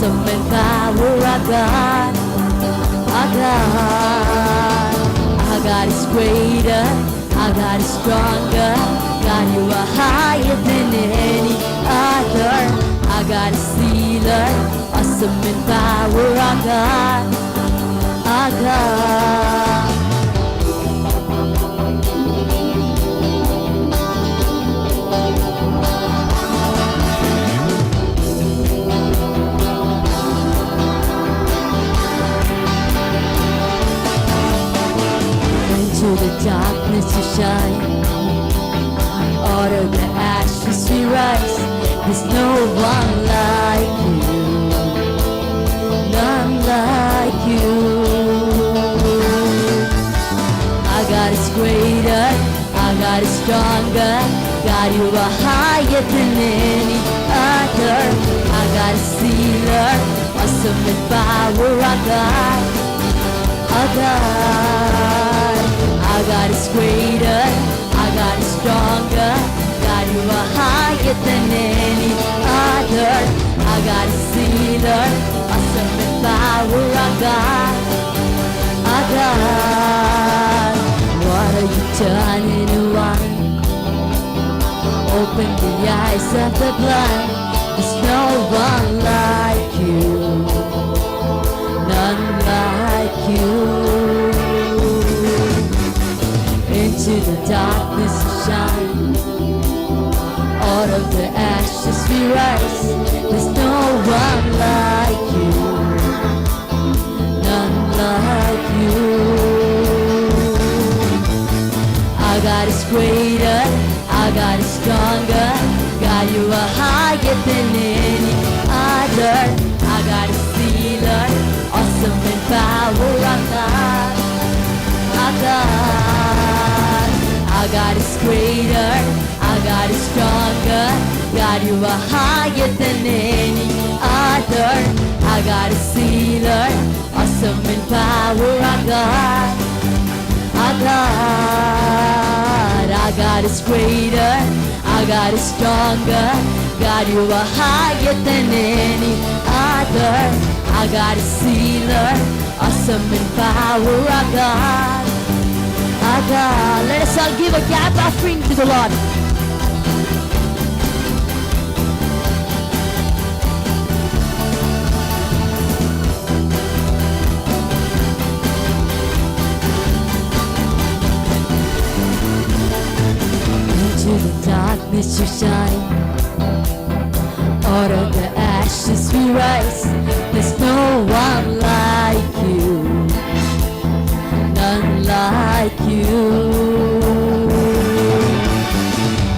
awesome in power, our God, our God. Our God is greater, our God is stronger. God, you are higher than any other. Our God is healer, awesome in power, our God, our God. Into the darkness you shine, out of the ashes we rise. There's no one like you, none like you. Our God is greater, our God is stronger. God, you are higher than any other. Our God is healer, awesome in power, our God, our God. Our God is greater, our God is stronger. God, you are higher than any other. Our God is healer, awesome in power, our God, our God. Water you turn into wine, open the eyes of the blind. There's no one like you, none like you. Into the darkness you shine, out of the ashes we rise. There's no one like you, none like you. Our God is greater, our God is stronger. God, you are higher than any other. Our God is healer, awesome in power, our God, our God. Our God is greater, our God is stronger. God, you are higher than any other. Our God is healer, awesome in power, our God, our God. Our God is greater, our God is stronger. God, you are higher than any other. Our God is healer, awesome in power, our God, our God. Let us all give a clap offering to the Lord. Into the darkness you shine, out of the ashes we rise. There's no one like you, none like you.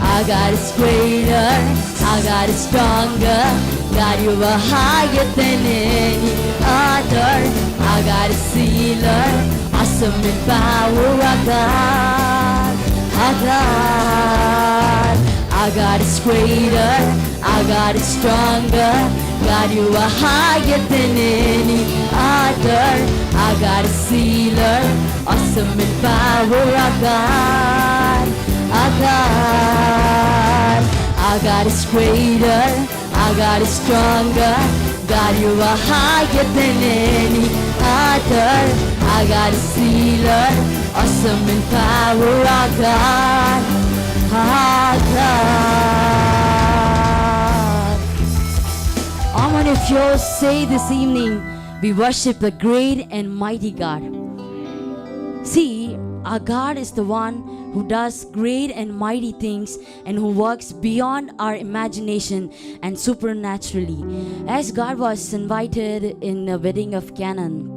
Our God is greater, our God is stronger. God, you are higher than any other. Our God is healer, awesome in power, our God, our God. Our God is greater, our God is stronger. God, you are higher than any other. Our God is healer, awesome in power, our God, our God. Our God is greater, our God is stronger. God, you are higher than any other. Our God is healer, awesome in power, our God, our God. How many of you say this evening, we worship the great and mighty God? See, our God is the one who does great and mighty things and who works beyond our imagination and supernaturally. As God was invited in the wedding of Canaan,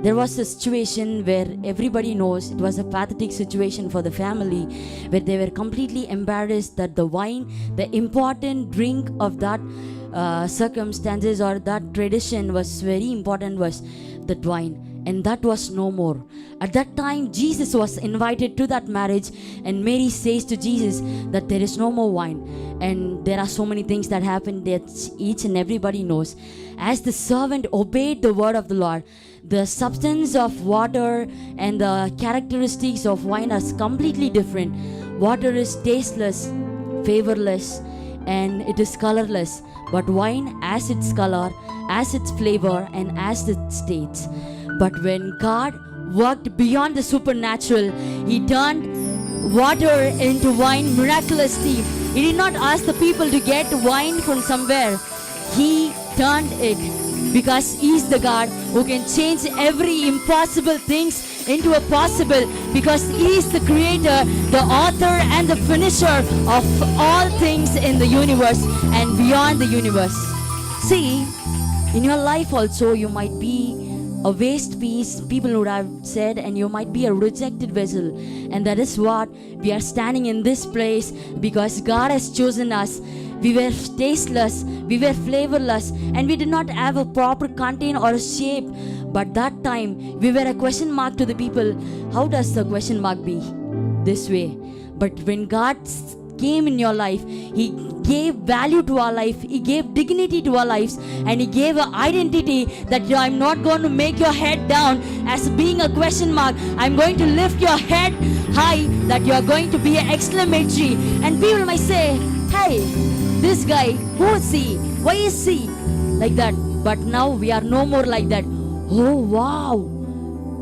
there was a situation where everybody knows it was a pathetic situation for the family, where they were completely embarrassed that the wine, the important drink of that circumstances or that tradition was very important, was that wine, and that was no more. At that time, Jesus was invited to that marriage, and Mary says to Jesus that there is no more wine. And there are so many things that happened that each and everybody knows. As the servant obeyed the word of the Lord, the substance of water and the characteristics of wine are completely different. Water is tasteless, flavorless, and it is colorless. But wine has its color, has its flavor, and has its taste. But when God worked beyond the supernatural, He turned water into wine miraculously. He did not ask the people to get wine from somewhere. He turned it, because He is the God who can change every impossible things into a possible, because He is the creator, the author and the finisher of all things in the universe and beyond the universe. See, in your life also you might be a waste piece, people would have said, and you might be a rejected vessel. And that is what we are standing in this place, because God has chosen us. We were tasteless, we were flavorless, and we did not have a proper content or a shape. But that time we were a question mark to the people. How does the question mark be? This way. But when God came in your life, He gave value to our life, He gave dignity to our lives, and He gave an identity that I'm not going to make your head down as being a question mark. I'm going to lift your head high, that you are going to be an exclamatory. And people might say, hey, this guy, who is he? Why is he like that? But now we are no more like that. Oh wow,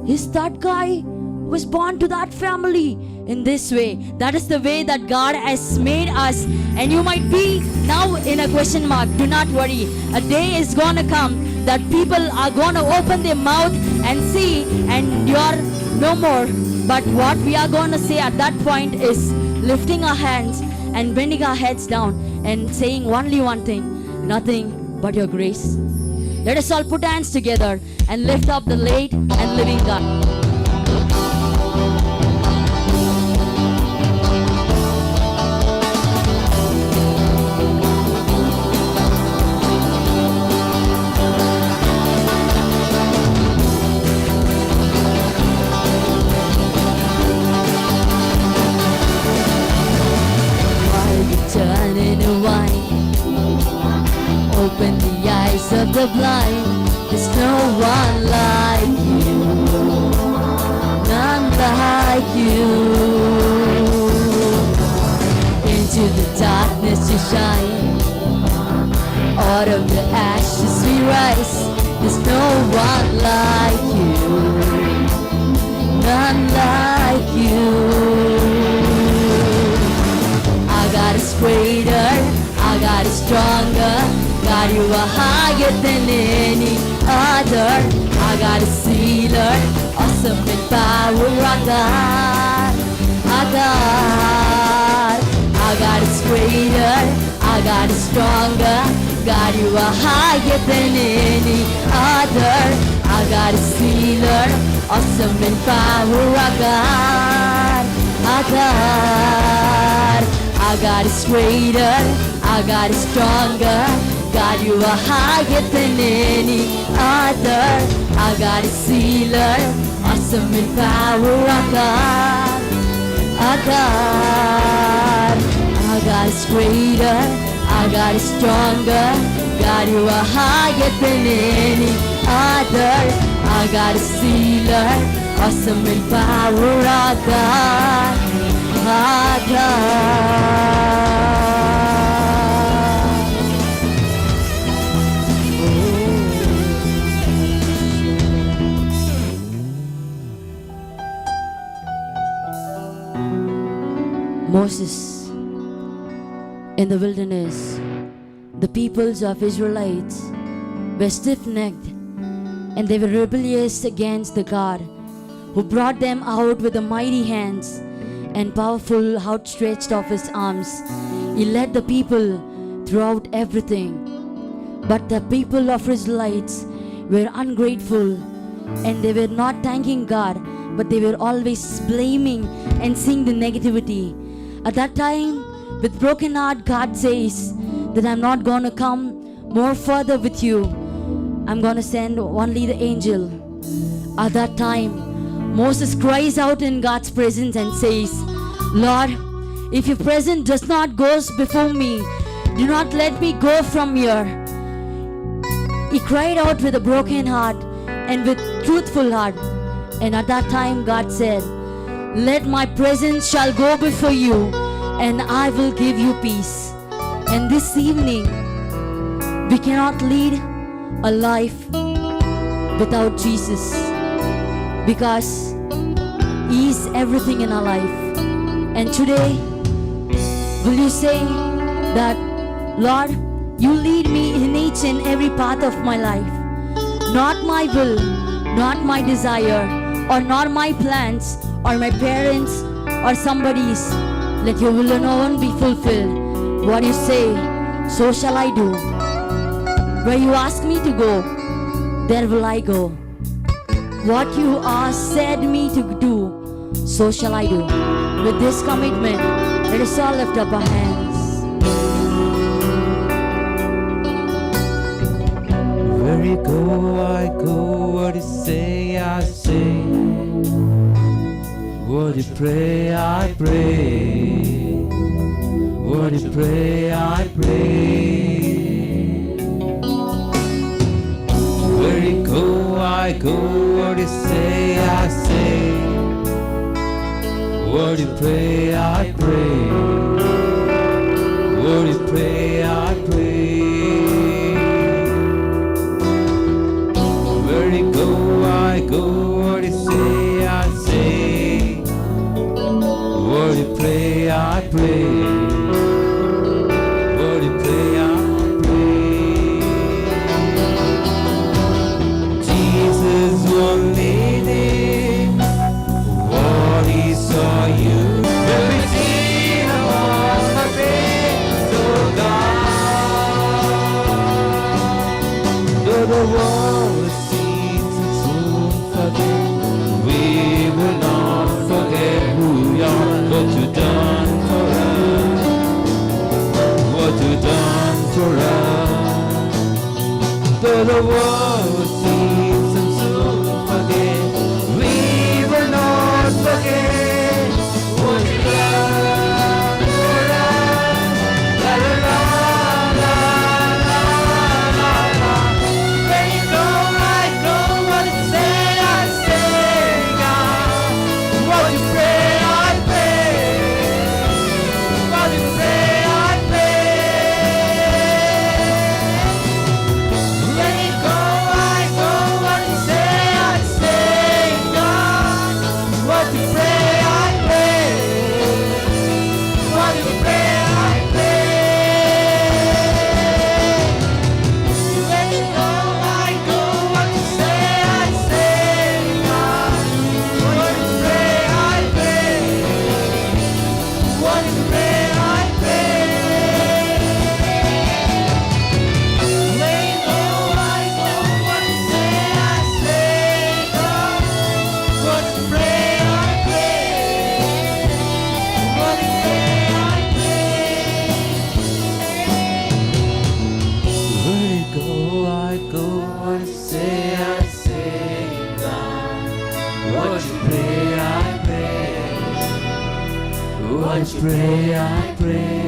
is that guy was born to that family in this way? That is the way that God has made us. And you might be now in a question mark. Do not worry, a day is gonna come that people are gonna open their mouth and see, and you're no more. But what we are gonna say at that point is lifting our hands and bending our heads down and saying only one thing: nothing but your grace. Let us all put hands together and lift up the late and living God. Turning to wine, open the eyes of the blind. There's no one like you, none like you. Into the darkness you shine, out of the ashes we rise. There's no one like you, none like you. God is greater, our God is stronger. God, you are higher than any other. Our God is healer, awesome in power. Our God is greater, our God is stronger. God, you are higher than any other. Our God is healer, awesome in power. Our God. Our God is greater, our God is stronger. God, you are higher than any other. Our God is healer, awesome in power. Our God is greater, our God is stronger. God, you are higher than any other. Our God is healer, awesome in power. Our God. Moses, in the wilderness, the peoples of Israelites were stiff-necked, and they were rebellious against the God who brought them out with the mighty hands and powerful outstretched of His arms. He led the people throughout everything. But the people of Israelites were ungrateful, and they were not thanking God, but they were always blaming and seeing the negativity. At that time, with broken heart, God says that I'm not going to come more further with you. I'm going to send only the angel. At that time, Moses cries out in God's presence and says, Lord, if your presence does not go before me, do not let me go from here. He cried out with a broken heart and with truthful heart. And at that time God said, let my presence shall go before you, and I will give you peace. And this evening, we cannot lead a life without Jesus, because He is everything in our life. And today, will you say that, Lord, you lead me in each and every path of my life. Not my will, not my desire, or not my plans, or my parents, or somebody's. Let your will alone be fulfilled. What you say, so shall I do. Where you ask me to go, there will I go. What you said me to do, so shall I do. With this commitment, let us all lift up our hands. Where you go, I go. What you say, I say. What you pray, I pray. What you pray, I pray. Where you go, I go. What you say, I say. What you pray, I pray. What you pray, I pray. Where you go, I go. What you say, I say. What you pray, I pray. What you pray, I pray. Jesus will lead it. What He saw you. Every sin on my face, oh God. Though the world seems to soon forget, we will not forget who you are. What you done for us. What you done for us. Though the world seems to soon forget, we will not forget what you done for us. La la la la la la la. Where you go, I go. What you say, I say, God. What you pray, I pray. What you pray, I pray. Where you go, I go. What you say, I say, God. What you pray, I pray. What you pray, I pray. Where you go, I go. What you say, I say, God. What you pray, I pray. What you pray, I pray. Where you go, I go. What you say, I say, God. What you pray, I pray. What you pray, I pray. Where you go, I go. What you say, I say, God. What you pray, I pray. What you pray, I pray.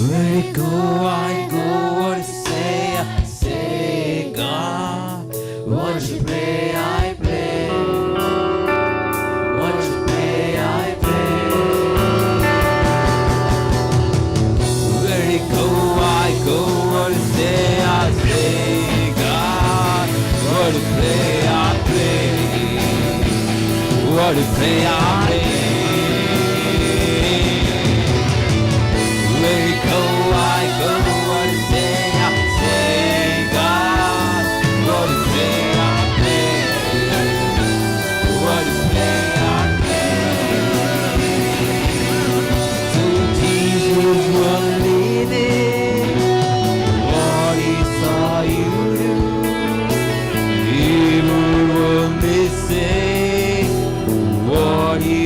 Where you go, I go. What you say, I say, God. What you pray, I pray. What you pray, I pray. Where you go, I go. What you say, I say, God. What you pray, I pray. What you pray, I pray. Where you go, I go. What you say, I say, God. What you pray, I pray. What you pray, I pray. So Jesus will lead it. What He saw you do, He will miss it. What He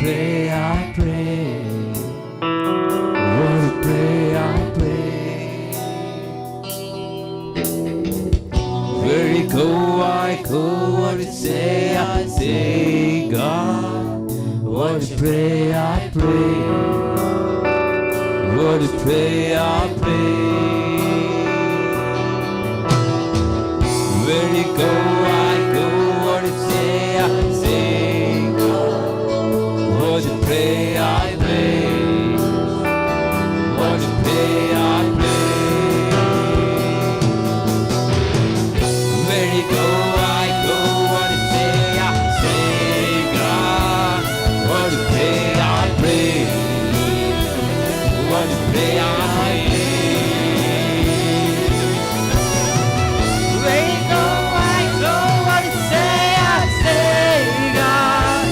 pray, I pray. What to pray, I pray. Where you go, I go. What you say, I say. God, what to pray, I pray. What to pray, I pray. Where you go, I go. What you say, I say. God, what to pray, I pray. What to pray, I pray. Where you go, I go. What you say, I say. God, what to pray, I pray. What to pray, I pray. Where you go, I go. What you say, I say. God,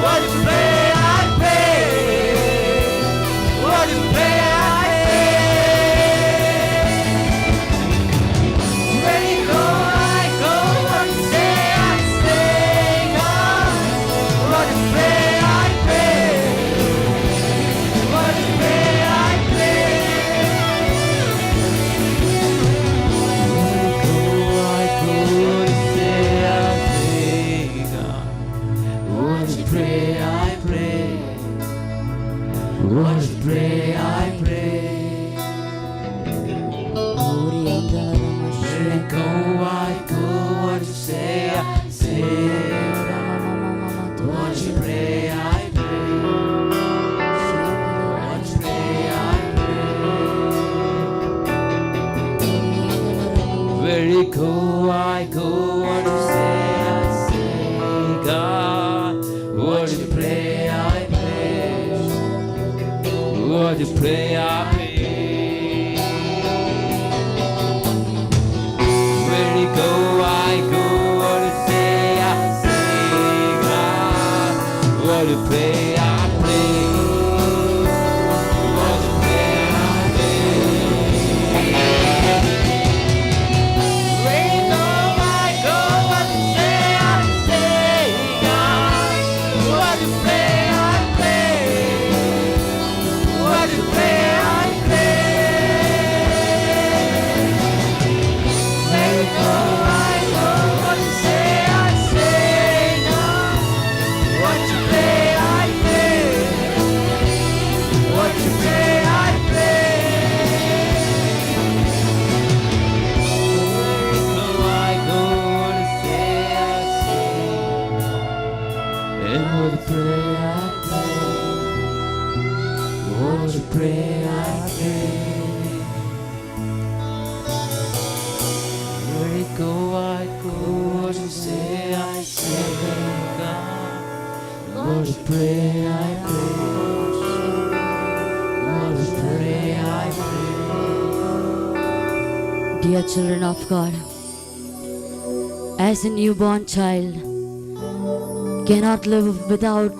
what to pray, I pray. What to pray, I pray. Where you go, I go. What you say, I say. God, what to pray, I pray. What to pray, I pray. Where you go, I go. What you say, I say. God, what to pray, I pray. What to pray, I pray. Where you go, I go. What you say, I say. What you pray, I pray. What you pray, I pray. Where you go, I go. What you say, I say. God, what you pray, I pray. What you pray, I pray. Where you go, I go. What you say, I say. God, what you pray, I pray. What you pray, I pray. Where you go, I go. What you say, I say. God, what you pray, I pray. What you pray, I pray. Where you go, I go. What you say, I say. God, what you pray, I pray. What you pray, I pray. Where you go, I go. What you say, I say. And what you pray, I pray. What you pray, I pray. Where you go, I go. What you say, I say. God, what you pray, I pray. What you pray, I pray. Dear children of God, as a newborn child cannot live without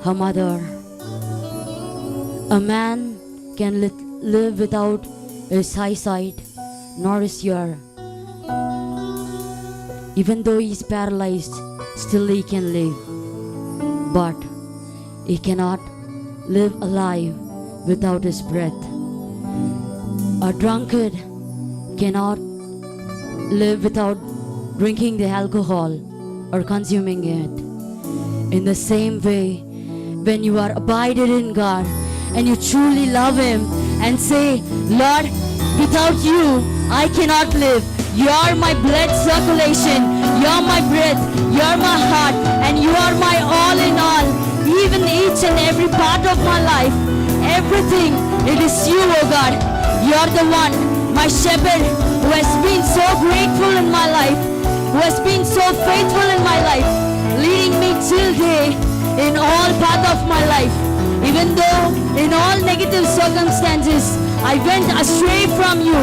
her mother, a man can live without his eyesight nor his ear. Even though he is paralyzed, still he can live. But he cannot live alive without his breath. A drunkard cannot live without drinking the alcohol or consuming it. In the same way, when you are abided in God and you truly love Him and say, Lord, without you, I cannot live. You are my blood circulation. You are my breath. You are my heart. And you are my all in all. Even each and every part of my life. Everything. It is you, O God. You are the one, my shepherd, who has been so grateful in my life. Who has been so faithful in my life. Leading me till day in all path of my life. Even though in all negative circumstances I went astray from you,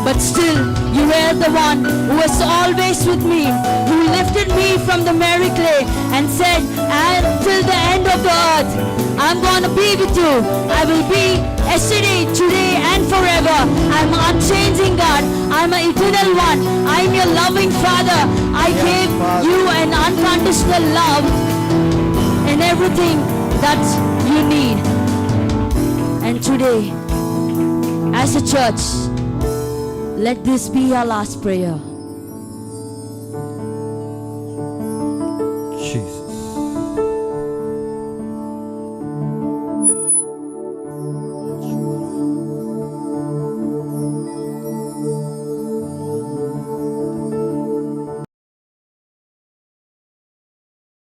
but still you were the one who was always with me, who lifted me from the merry clay and said, until the end of the earth, I'm going to be with you. I will be yesterday, today and forever. I'm unchanging God. I'm an eternal one. I'm your loving Father. I gave you an unconditional love and everything that you need. And today, as a church, let this be our last prayer.